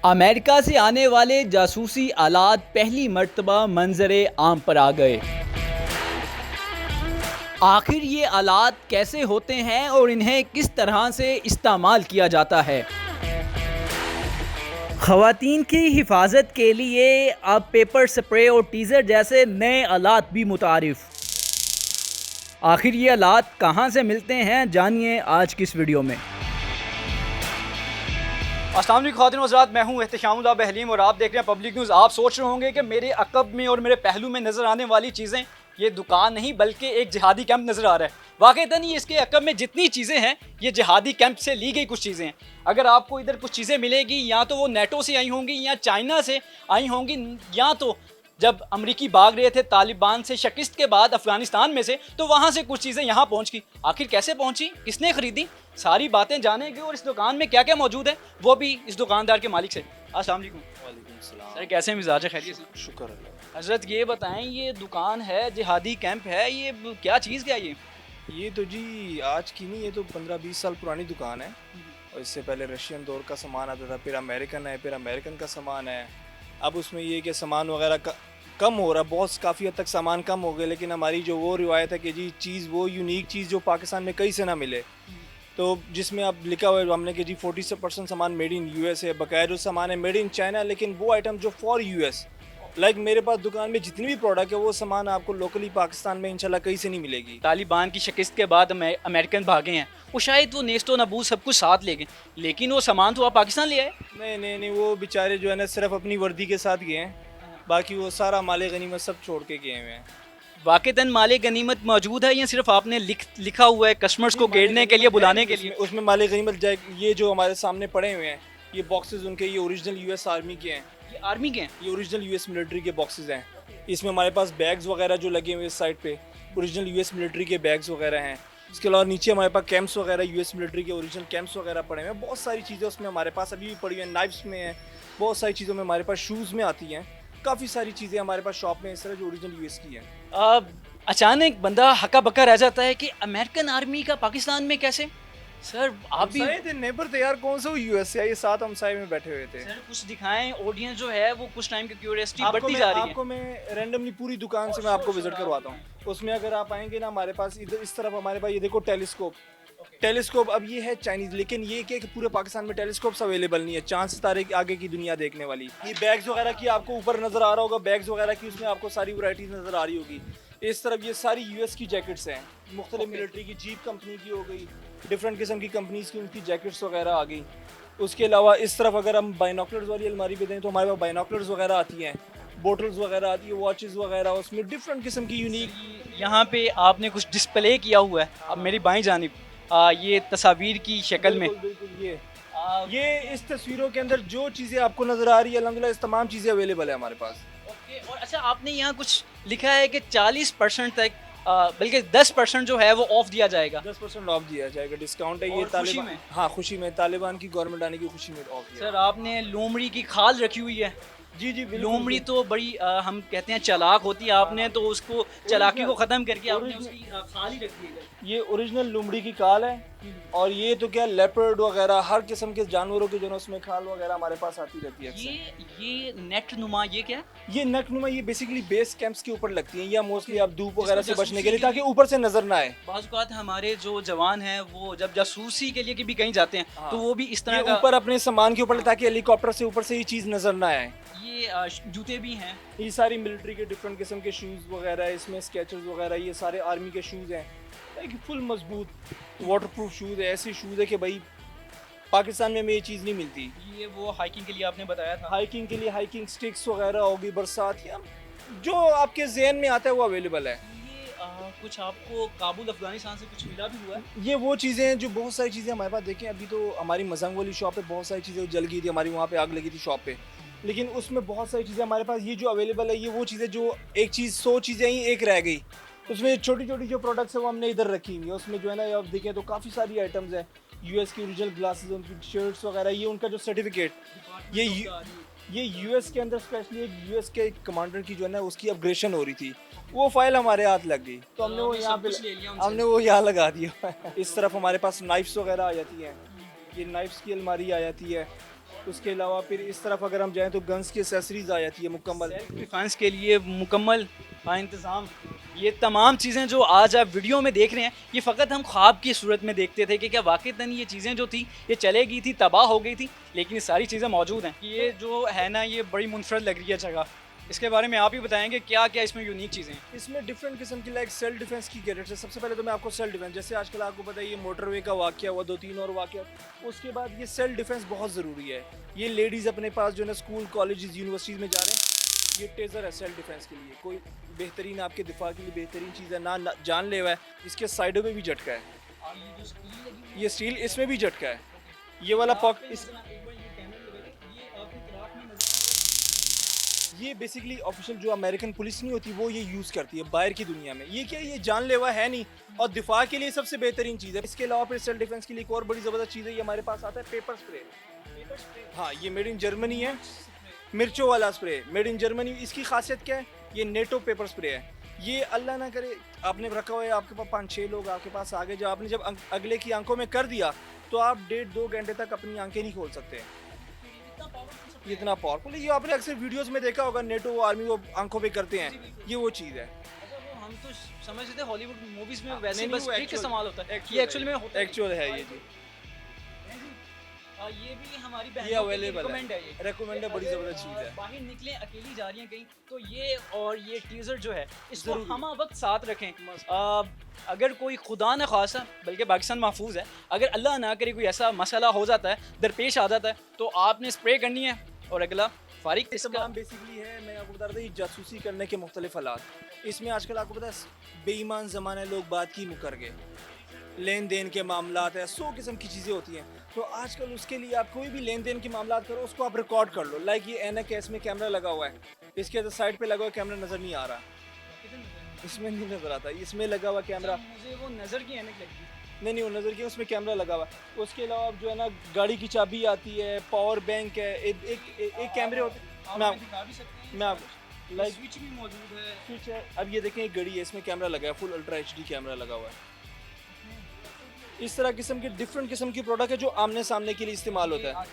America से आने वाले जासूसी आलात पहली मर्तबा मंजरे आम पर आ गए। आखिर ये आलात कैसे होते हैं और इन्हें किस तरह से इस्तेमाल किया जाता है। ख़वातीन की हिफाजत के लिए अब पेपर स्प्रे और टीज़र जैसे नए आलात भी मुतारिफ। आखिर ये आलात कहाँ से मिलते हैं, जानिए आज की इस वीडियो में। अस्सलाम वालेकुम ख़वातीन व हज़रात, मैं हूँ एहतिशामुल्लाह बहलीम और आप देख रहे हैं पब्लिक न्यूज़। आप सोच रहे होंगे कि मेरे अक़ब में और मेरे पहलू में नज़र आने वाली चीज़ें ये दुकान नहीं बल्कि एक जिहादी कैंप नज़र आ रहा है। वाक़ईतन ही इसके अक़ब में जितनी चीज़ें हैं ये जिहादी कैंप से ली गई कुछ चीज़ें हैं। अगर आपको इधर कुछ चीज़ें मिलेगी या तो वो नेटो से आई होंगी या चाइना से आई होंगी, या तो जब अमरीकी भाग रहे थे तालिबान से शिकस्त के बाद अफ़गानिस्तान में से, तो वहाँ से कुछ चीज़ें यहाँ पहुँच गई। आखिर कैसे पहुँची, किसने ख़रीदी, सारी बातें जानेंगे और इस दुकान में क्या क्या मौजूद है वो भी इस दुकानदार के मालिक से। अस्सलाम वालेकुम। वालेकुम सलाम। सर कैसे मिजाज है, खैरियत से? शुक्र अल्लाह। हज़रत ये बताएं, ये दुकान है जिहादी कैंप है, ये क्या चीज़ क्या ये तो जी आज की नहीं, ये तो 15-20 साल पुरानी दुकान है। और इससे पहले रशियन दौर का सामान आता था, फिर अमेरिकन है, फिर अमेरिकन का सामान है। अब उसमें ये कि सामान वगैरह कम हो रहा, बहुत काफ़ी हद तक सामान कम हो गए, लेकिन हमारी जो वो रिवायत है कि जी चीज़ वो यूनिक चीज़ जो पाकिस्तान में कहीं से ना मिले, तो जिसमें अब लिखा हुआ है हमने कि जी 40% सामान मेड इन यूएस है, बकाया जो सामान है मेड इन चाइना, लेकिन वो आइटम जो फॉर यूएस, लाइक मेरे पास दुकान में जितनी भी प्रोडक्ट है वो सामान आपको लोकली पाकिस्तान में इंशाल्लाह कहीं से नहीं मिलेगी। तालिबान की शिकस्त के बाद अमेरिकन भागे हैं, वो शायद वो नेस्तो नबूज सब कुछ साथ ले गए, लेकिन वो सामान तो आप पाकिस्तान ले आए। नहीं, वो बेचारे जो है ना सिर्फ अपनी वर्दी के साथ गए हैं, बाकी वो सारा माले गनीमत सब छोड़ के गए हुए हैं। वाक़ईतन माले गनीमत मौजूद है या सिर्फ आपने लिखा हुआ है कस्टमर्स को गेड़ने के लिए, बुलाने के लिए? उसमें माले गनीमत जाए। ये जो हमारे सामने पड़े हुए हैं ये बॉक्सेस उनके, ये ओरिजिनल यूएस आर्मी के हैं। ये आर्मी के हैं? ये ओरिजिनल यूएस मिलिट्री के बॉक्सेस हैं। इसमें हमारे पास बैग्स वगैरह जो लगे हुए इस साइड पे ओरिजिनल यूएस मिलिट्री के बैग्स वगैरह हैं। इसके अलावा नीचे हमारे पास कैंप्स वगैरह यूएस मिलिट्री के ओरिजिनल कैंप्स वगैरह पड़े हुए हैं। बहुत सारी चीज़ें उसमें हमारे पास अभी भी पड़ी हुई हैं, नाइफ्स में हैं, बहुत सारी चीज़ों में हमारे पास शूज़ में आती हैं। काफ़ी सारी चीज़ें हमारे पास शॉप में इस तरह जो ओरिजिनल यूएस की हैं। अचानक बंदा हक्का बक्का रह जाता है कि अमेरिकन आर्मी का पाकिस्तान में कैसे? सर आप भी थे नेबर थे यार, कौन सा यूएस से, ये साथ हमसाए में बैठे हुए थे। सर कुछ दिखाएं, ऑडियंस जो है वो कुछ टाइम की क्यूरियोसिटी बढ़ती आपको जा रही है। आपको मैं रैंडमली पूरी दुकान से मैं आपको विजिट करवाता हूँ। उसमें अगर आप आएंगे ना, हमारे पास इधर इस तरफ हमारे पास ये देखो टेलीस्कोप। अब ये है चाइनीज, लेकिन ये कि पूरे पाकिस्तान में टेलीस्कोप्स अवेलेबल नहीं है, चांद सितारे की आगे की दुनिया देखने वाली। ये बैग्स वगैरह की आपको ऊपर नजर आ रहा होगा, बैग्स वगैरह की उसमें आपको सारी वैरायटीज नजर आ रही होगी। इस तरफ ये सारी यूएस की जैकेट्स हैं, मुख्तलिफ मिलिट्री की, जीप कंपनी की हो गई, डिफरेंट किस्म की कंपनीज की उनकी जैकेट्स वगैरह आ गई। उसके अलावा इस तरफ अगर हम बाइनोकुलर्स वाली अलमारी पे दें तो हमारे पास बाइनोकुलर्स वगैरह आती हैं, बोटल्स वगैरह आती है, वॉचेस वगैरह, उसमें डिफरेंट किस्म की यूनिक। यहाँ पे आपने कुछ डिस्प्ले किया हुआ है, अब मेरी बाईं जानिब ये तस्वीर की शक्ल में। बिल्कुल ये इस तस्वीरों के अंदर जो चीज़ें आपको नज़र आ रही है अल्हम्दुलिल्लाह इस तमाम चीज़ें अवेलेबल है हमारे पास। ओके, और अच्छा आपने यहाँ कुछ लिखा है कि 40% तक बल्कि 10% जो है वो ऑफ दिया जाएगा। 10% ऑफ दिया जाएगा, डिस्काउंट है ये खुशी में? हाँ खुशी में, तालिबान की गवर्नमेंट आने की खुशी में ऑफ दिया। सर आपने लोमड़ी की खाल रखी हुई है। जी लोमड़ी तो बड़ी हम कहते हैं चालाक होती है, आपने तो उसको चालाकी को ख़त्म करके आपने उसकी खाल ही रखी है। ये ओरिजिनल लोमड़ी की खाल है, और ये तो क्या लेपर्ड वगैरह हर किस्म के जानवरों के जो उसमें खाल वगैरह हमारे पास आती रहती है। ये नेट नुमा ये क्या? ये नकनुमा ये बेसिकली बेस कैंप्स के ऊपर लगती हैं, या मोस्टली आप धूप वगैरह से बचने के लिए, ताकि ऊपर से नजर ना आए। बाज़ औक़ात हमारे जो जवान हैं वो जब जासूसी के लिए भी कहीं जाते हैं तो वो भी इस तरह का ऊपर अपने सामान के ऊपर, ताकि हेलीकॉप्टर से ऊपर से ये चीज़ नजर ना आए। ये जूते भी हैं, ये सारी मिलिट्री के डिफरेंट किस्म के शूज़ वगैरह, इसमें स्केचर्स वगैरह, ये सारे आर्मी के शूज़ हैं, एक फुल मजबूत वाटरप्रूफ शूज़ है। ऐसी शूज़ है कि भाई पाकिस्तान में ये चीज़ नहीं मिलती। ये वो हाइकिंग के लिए आपने बताया था? हाइकिंग के लिए हाइकिंग स्टिक्स वगैरह होगी, बरसात या जो आपके जहन में आता है वो अवेलेबल है। ये कुछ आपको काबुल अफगानिस्तान से कुछ मिला भी हुआ है? ये वो चीज़ें हैं जो बहुत सारी चीज़ें हमारे पास, देखें अभी तो हमारी मजंग वाली शॉप पे बहुत सारी चीज़ें जल गई थी, हमारी वहाँ पे आग लगी थी शॉप पे, लेकिन उसमें बहुत सारी चीज़ें हमारे पास ये जो अवेलेबल है, ये वो चीज़ें जो एक चीज़ 100 चीज़ें ही एक रह गई, उसमें छोटी छोटी जो प्रोडक्ट्स है वो हमने इधर रखी हुई है। उसमें जो है ना आप देखें तो काफ़ी सारी आइटम्स हैं, यूएस की ओरिजिनल ग्लासेस, उनकी शर्ट्स वगैरह, ये उनका जो सर्टिफिकेट, ये यूएस के अंदर स्पेशली एक यूएस के कमांडर की जो है ना उसकी अपग्रेडेशन हो रही थी, वो फाइल हमारे हाथ लग गई तो हमने वो यहाँ लगा दिया। इस तरफ हमारे पास नाइफ्स वगैरह आ जाती हैं, ये नाइफ्स की अलमारी आ जाती है। उसके अलावा फिर इस तरफ अगर हम जाएं तो गन्स की एसेसरीज आ जाती है मुकम्मल। डिफेंस के लिए मुकम्मल इंतज़ाम। ये तमाम चीज़ें जो आज आप वीडियो में देख रहे हैं, ये फ़कत हम ख्वाब की सूरत में देखते थे कि क्या वाक़ईतन ये चीज़ें जो थी ये चले गई थी, तबाह हो गई थी, लेकिन ये सारी चीज़ें मौजूद हैं। ये जो है ना, ये बड़ी मुनफरद लग रही है जगह। इसके बारे में आप ही बताएंगे क्या क्या इसमें यूनिक चीज़ें हैं। इसमें डिफरेंट किस्म की लाइक सेल्फ डिफेंस की गैजेट्स है। सबसे पहले तो मैं आपको सेल्फ डिफेंस, जैसे आजकल आपको पता है ये मोटरवे का वाक़या हुआ, 2-3 और वाक़या, उसके बाद ये सेल्फ डिफेंस बहुत ज़रूरी है। ये लेडीज़ अपने पास जो है ना स्कूल कॉलेजेस यूनिवर्सिटीज़ में जा रहे हैं, ये टेज़र है सेल्फ डिफेंस के लिए, कोई बेहतरीन आपके दिफा के लिए बेहतरीन चीज़ है ना, जानलेवा है। इसके साइडों में भी झटका है, ये स्टील इसमें भी झटका है, ये वाला पॉकेट ये बेसिकली ऑफिशियल जो अमेरिकन पुलिस नहीं होती वो ये यूज़ करती है बाहर की दुनिया में। ये क्या, ये जानलेवा है नहीं और दिफा के लिए सबसे बेहतरीन चीज़ है। इसके अलावा फिर सेल्फ डिफेंस के लिए एक और बड़ी ज़बरदस्त चीज़ है, ये हमारे पास आता है पेपर स्प्रे। हाँ, ये मेड इन जर्मनी है, मिर्चों वाला स्प्रे मेड इन जर्मनी। इसकी खासियत क्या है, ये नेटो पेपर स्प्रे है। ये अल्लाह ना करे आपने रखा हुआ है, आपके पास 5-6 लोग आपके पास आ गए, जब आपने जब अगले की आंखों में कर दिया तो आप 1.5-2 घंटे तक अपनी आंखें नहीं खोल सकते। ये इतना पावरफुल है। ये आपने अक्सर वीडियोस में देखा होगा, नेटो आर्मी वो आंखों पे करते हैं, ये वो चीज़ है। अच्छा, वो हम तो समझते थे हॉलीवुड मूवीज में वैसे नहीं, बस वो ट्रिक इस्तेमाल होता है, actual ये एक्चुअल में होता है। एक्चुअल है ये जी। ये भी हमारी ये बहनों के लिए अवेलेबल recommend है। ये रेकमेंड है, बड़ी अगर, ज़बरदस्त चीज़ है। बाहर निकले अकेली जा रही हैं कहीं, तो ये और ये टीजर जो है इसको ज़रूरी। हम वक्त साथ रखें। अगर कोई खुदा न खासा, बल्कि पाकिस्तान महफूज है, अगर अल्लाह ना करे कोई ऐसा मसला हो जाता है, दरपेश आ जाता है, तो आपने स्प्रे करनी है और अगला फारिग। इसका तमाम बेसिकली है, मैं आपको बता रहा था, ये जासूसी करने के मुख्तलिफ हालात। इसमें आजकल आपको पता है बेईमान ज़माने लोग बात की मुकर गए, लेन देन के मामलात है, 100 किस्म की चीज़ें होती हैं। तो आजकल उसके लिए आप कोई भी लेन देन के मामलात करो, उसको आप रिकॉर्ड कर लो। लाइक ये ऐनक है, इसमें कैमरा लगा हुआ है, इसके अदर साइड पे लगा हुआ कैमरा नज़र नहीं आ रहा, इसमें नहीं नज़र आता, इसमें लगा हुआ कैमरा। मुझे वो नज़र की ऐनक लगी। नहीं वो नज़र की, उसमें कैमरा लगा हुआ है। उसके अलावा जो है ना गाड़ी की चाबी आती है, पावर बैंक है, एक कैमरे होते हैं। मैं दिखा भी सकते हैं। मैं आपको लाइक स्विच भी मौजूद है। स्विच है। अब ये देखें, एक घड़ी है, इसमें कैमरा लगा है, फुल अल्ट्रा HD कैमरा लगा हुआ है। इस तरह किस्म के डिफरेंट किस्म की प्रोडक्ट है जो आमने सामने के लिए इस्तेमाल होता है।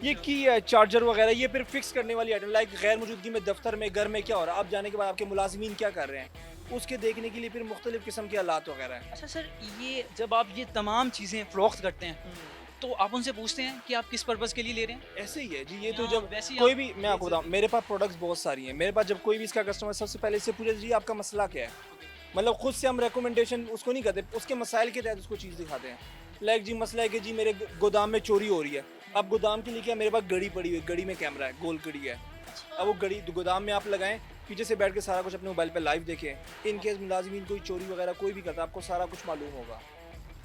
ये की है चार्जर वगैरह, ये फिर फिक्स करने वाली आइटम, लाइक गैर मौजूदगी में दफ्तर में घर में क्या हो रहा है, आप जाने के बाद आपके मुलाजिमीन क्या कर रहे हैं, उसके देखने के लिए फिर मुख्तलिफ किस्म के हालात वगैरह हैं। अच्छा सर, ये जब आप ये तमाम चीज़ें फ़रोख्त करते हैं तो आप उनसे पूछते हैं कि आप किस पर्पज़ के लिए ले रहे हैं? ऐसे ही है जी। ये तो हाँ, जब वैसे ही कोई आप भी, मैं आपको बताऊँ, मेरे पास प्रोडक्ट्स बहुत सारी हैं। मेरे पास जब कोई भी इसका कस्टमर सबसे पहले इससे पूछे जी आपका मसला क्या है, मतलब खुद से हम रिकमेंडेशन उसको नहीं करते, उसके मसाइल के तहत उसको चीज़ दिखाते हैं। लाइक जी मसला है कि जी मेरे गोदाम में चोरी हो रही है। अब गोदाम के लिए क्या, मेरे पास घड़ी पड़ी हुई है, घड़ी में कैमरा है, गोल घड़ी है। अब वो घड़ी गोदाम में आप लगाएं, पीछे से बैठ के सारा कुछ अपने मोबाइल पे लाइव देखें। इन केस मुलाजिमीन कोई चोरी वगैरह कोई भी करता है, आपको सारा कुछ मालूम होगा।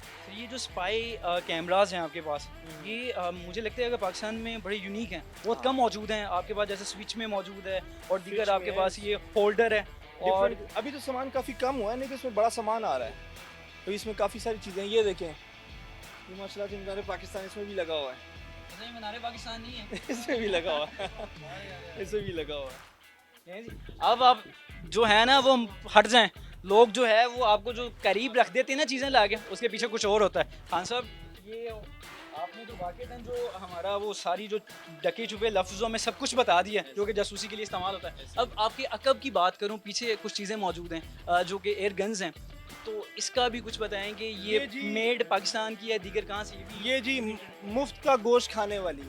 तो ये जो स्पाई कैमराज हैं आपके पास, ये मुझे लगता है कि पाकिस्तान में बड़े यूनिक हैं, बहुत कम मौजूद हैं आपके पास। जैसे स्विच में मौजूद है और स्विच दीगर आपके में पास ये होल्डर है। और अभी तो सामान काफ़ी कम हुआ है, नहीं तो इसमें बड़ा सामान आ रहा है। तो इसमें काफ़ी सारी चीज़ें, ये देखें, ये माशाल्लाह से मीनार पाकिस्तान इसमें भी लगा हुआ है। मीनार पाकिस्तान नहीं है। इसमें भी लगा हुआ है, इसमें भी लगा हुआ है। अब आप जो है ना वो हट जाएं, लोग जो है वो आपको जो करीब रख देते हैं ना चीज़ें लाके, उसके पीछे कुछ और होता है। खान साहब, ये आपने तो वाक़ईतन जो हमारा वो सारी जो डके छुपे लफ्ज़ों में सब कुछ बता दिया जो कि जासूसी के लिए इस्तेमाल होता है। अब आपके अकब की बात करूं, पीछे कुछ चीज़ें मौजूद हैं जो कि एयर गन्स हैं, तो इसका भी कुछ बताएंगे। ये जी मेड पाकिस्तान की है, दीगर कहाँ से? ये जी मुफ्त का गोश्त खाने वाली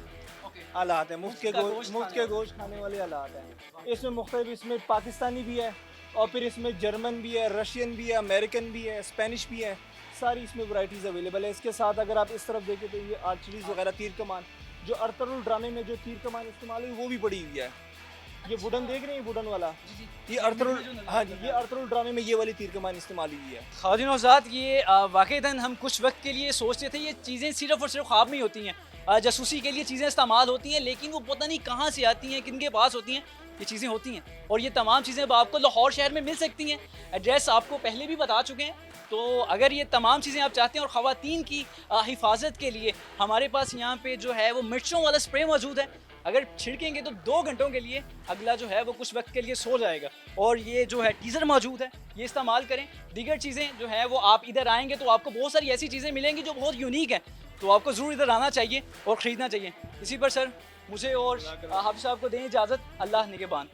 हालात है, मुफ्त के गोश्त गोश्त खाने वाले हालात हैं। इसमें मुख्तलिफ, इसमें पाकिस्तानी भी है और फिर इसमें जर्मन भी है, रशियन भी है, अमेरिकन भी है, स्पेनिश भी है, सारी इसमें वैराइटीज़ अवेलेबल है। इसके साथ अगर आप इस तरफ देखें तो ये आर्चरीज वगैरह, तीर कमान, जो अर्तुगरुल ड्रामे में जो तीर कमान इस्तेमाल हुई वो भी पड़ी हुई है। ये वुडन देख रहे हैं, वुडन वाला, ये अर्तुगरुल, हाँ जी, ये अर्तुगरुल ड्रामे में ये वाली तीर कमान इस्तेमाल हुई है। ख़ातिन और हज़रात, ये वाक़ईतन हम कुछ वक्त के लिए सोचते थे ये चीज़ें सिर्फ़ और सिर्फ ख्वाब में ही होती हैं, जासूसी के लिए चीज़ें इस्तेमाल होती हैं, लेकिन वो पता नहीं कहाँ से आती हैं, किन के पास होती हैं, ये चीज़ें होती हैं। और ये तमाम चीज़ें अब आपको लाहौर शहर में मिल सकती हैं। एड्रेस आपको पहले भी बता चुके हैं। तो अगर ये तमाम चीज़ें आप चाहते हैं और ख़वातीन की हिफाजत के लिए हमारे पास यहाँ पे जो है वो मिर्चों वाला स्प्रे मौजूद है। अगर छिड़केंगे तो 2 घंटों के लिए अगला जो है वो कुछ वक्त के लिए सो जाएगा। और ये जो है टीज़र मौजूद है, ये इस्तेमाल करें। दीगर चीज़ें जो है वो आप इधर आएंगे तो आपको बहुत सारी ऐसी चीज़ें मिलेंगी जो बहुत यूनिक है। तो आपको ज़रूर इधर आना चाहिए और ख़रीदना चाहिए। इसी पर सर मुझे और हाफिज़ साहब को दें इजाज़त। अल्लाह निगहबान।